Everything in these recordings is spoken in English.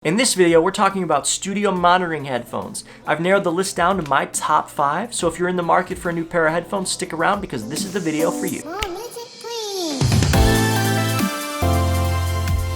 In this video, we're talking about studio monitoring headphones. I've narrowed the list down to my top 5, so if you're in the market for a new pair of headphones, stick around because this is the video for you.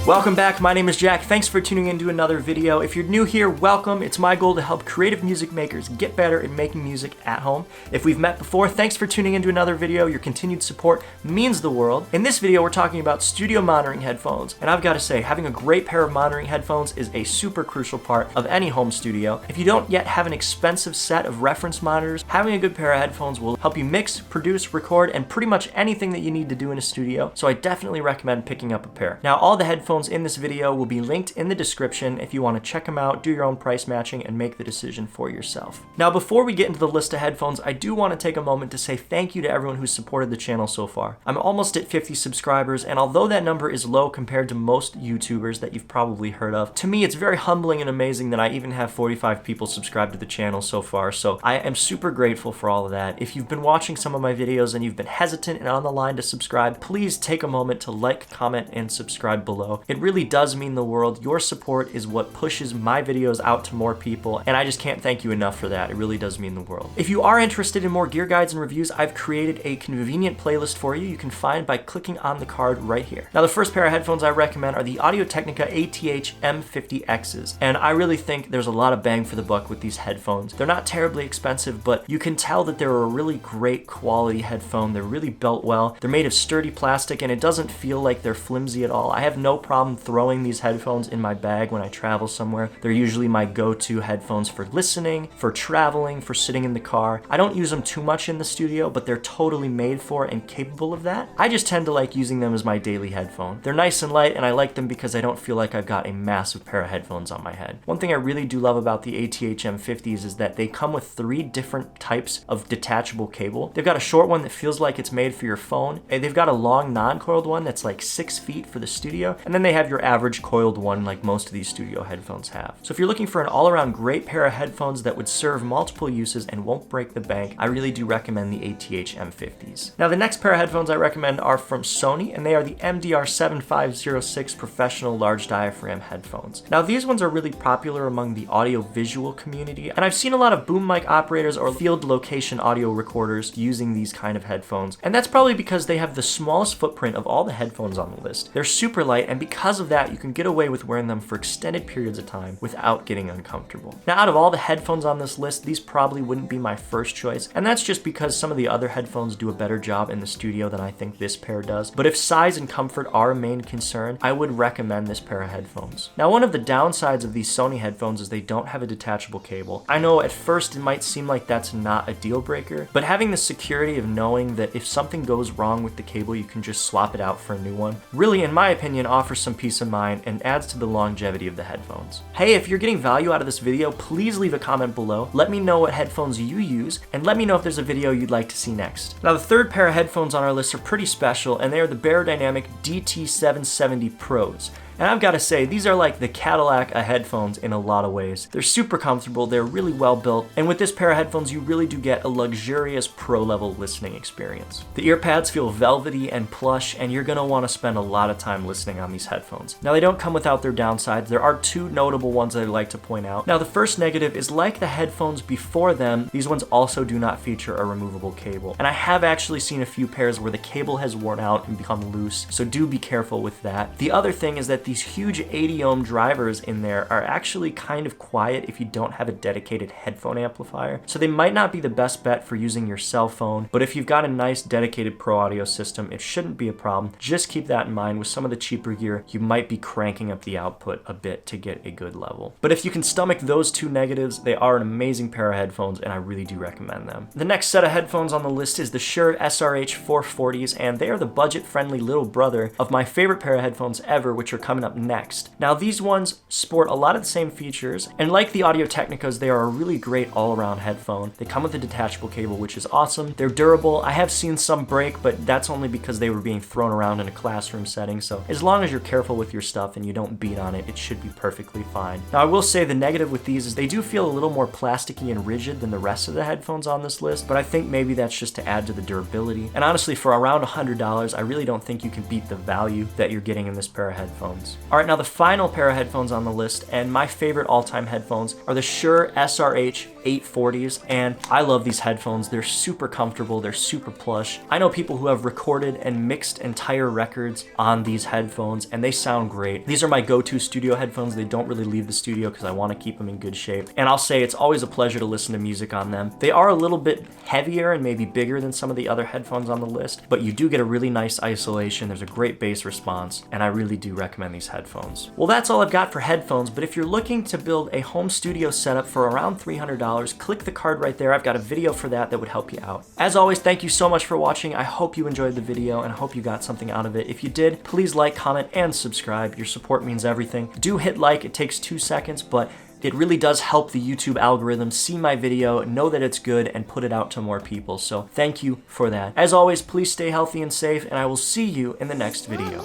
Welcome back, my name is Jack. Thanks for tuning in to another video. If you're new here, welcome. It's my goal to help creative music makers get better at making music at home. If we've met before, thanks for tuning into another video. Your continued support means the world. In this video, we're talking about studio monitoring headphones. And I've got to say, having a great pair of monitoring headphones is a super crucial part of any home studio. If you don't yet have an expensive set of reference monitors, having a good pair of headphones will help you mix, produce, record, and pretty much anything that you need to do in a studio. So I definitely recommend picking up a pair. Now, all the headphones in this video will be linked in the description if you want to check them out, do your own price matching, and make the decision for yourself. Now, before we get into the list of headphones, I do want to take a moment to say thank you to everyone who's supported the channel so far. I'm almost at 50 subscribers, and although that number is low compared to most YouTubers that you've probably heard of, to me it's very humbling and amazing that I even have 45 people subscribed to the channel so far, so I am super grateful for all of that. If you've been watching some of my videos and you've been hesitant and on the line to subscribe, please take a moment to like, comment, and subscribe below. It really does mean the world. Your support is what pushes my videos out to more people, and I just can't thank you enough for that. It really does mean the world. If you are interested in more gear guides and reviews, I've created a convenient playlist for you can find by clicking on the card right here. Now, the first pair of headphones I recommend are the Audio-Technica ATH-M50Xs, and I really think there's a lot of bang for the buck with these headphones. They're not terribly expensive, but you can tell that they're a really great quality headphone. They're really built well. They're made of sturdy plastic, and it doesn't feel like they're flimsy at all. I have no problem throwing these headphones in my bag when I travel somewhere. They're usually my go-to headphones for listening, for traveling, for sitting in the car. I don't use them too much in the studio, but they're totally made for and capable of that. I just tend to like using them as my daily headphone. They're nice and light, and I like them because I don't feel like I've got a massive pair of headphones on my head. One thing I really do love about the ATH-M50s is that they come with 3 different types of detachable cable. They've got a short one that feels like it's made for your phone, and they've got a long non-coiled one that's like 6 feet for the studio, and then they have your average coiled one like most of these studio headphones have. So if you're looking for an all-around great pair of headphones that would serve multiple uses and won't break the bank, I really do recommend the ATH-M50s. Now, the next pair of headphones I recommend are from Sony, and they are the MDR7506 professional large diaphragm headphones. Now, these ones are really popular among the audio-visual community, and I've seen a lot of boom mic operators or field location audio recorders using these kind of headphones, and that's probably because they have the smallest footprint of all the headphones on the list. They're super light, and because of that, you can get away with wearing them for extended periods of time without getting uncomfortable. Now, out of all the headphones on this list, these probably wouldn't be my first choice, and that's just because some of the other headphones do a better job in the studio than I think this pair does. But if size and comfort are a main concern, I would recommend this pair of headphones. Now, one of the downsides of these Sony headphones is they don't have a detachable cable. I know at first it might seem like that's not a deal breaker, but having the security of knowing that if something goes wrong with the cable, you can just swap it out for a new one, really, in my opinion, offers some peace of mind and adds to the longevity of the headphones. Hey, if you're getting value out of this video, please leave a comment below. Let me know what headphones you use, and let me know if there's a video you'd like to see next. Now, the third pair of headphones on our list are pretty special, and they are the Beyerdynamic DT770 Pros. And I've got to say, these are like the Cadillac of headphones in a lot of ways. They're super comfortable, they're really well built, and with this pair of headphones, you really do get a luxurious pro-level listening experience. The ear pads feel velvety and plush, and you're gonna want to spend a lot of time listening on these headphones. Now, they don't come without their downsides. There are 2 notable ones that I'd like to point out. Now, the first negative is, like the headphones before them, these ones also do not feature a removable cable. And I have actually seen a few pairs where the cable has worn out and become loose, so do be careful with that. The other thing is that these huge 80 ohm drivers in there are actually kind of quiet if you don't have a dedicated headphone amplifier, so they might not be the best bet for using your cell phone, but if you've got a nice dedicated pro audio system, it shouldn't be a problem. Just keep that in mind. With some of the cheaper gear, you might be cranking up the output a bit to get a good level. But if you can stomach those 2 negatives, they are an amazing pair of headphones, and I really do recommend them. The next set of headphones on the list is the Shure SRH 440s, and they are the budget-friendly little brother of my favorite pair of headphones ever, which are coming up next. Now, these ones sport a lot of the same features, and like the Audio-Technicas, they are a really great all-around headphone. They come with a detachable cable, which is awesome. They're durable. I have seen some break, but that's only because they were being thrown around in a classroom setting, so as long as you're careful with your stuff and you don't beat on it, it should be perfectly fine. Now, I will say the negative with these is they do feel a little more plasticky and rigid than the rest of the headphones on this list, but I think maybe that's just to add to the durability. And honestly, for around $100, I really don't think you can beat the value that you're getting in this pair of headphones. headphones. All right, now the final pair of headphones on the list, and my favorite all-time headphones, are the Shure SRH 840s, and I love these headphones. They're super comfortable, they're super plush. I know people who have recorded and mixed entire records on these headphones, and they sound great. These are my go-to studio headphones. They don't really leave the studio because I want to keep them in good shape. And I'll say it's always a pleasure to listen to music on them. They are a little bit heavier and maybe bigger than some of the other headphones on the list, but you do get a really nice isolation. There's a great bass response, and I really do recommend these headphones. Well, that's all I've got for headphones, but if you're looking to build a home studio setup for around $300, click the card right there. I've got a video for that would help you out. As always, thank you so much for watching. I hope you enjoyed the video and I hope you got something out of it. If you did, please like, comment, and subscribe. Your support means everything. Do hit like. It takes 2 seconds, but it really does help the YouTube algorithm see my video, know that it's good, and put it out to more people. So thank you for that. As always, please stay healthy and safe, and I will see you in the next video.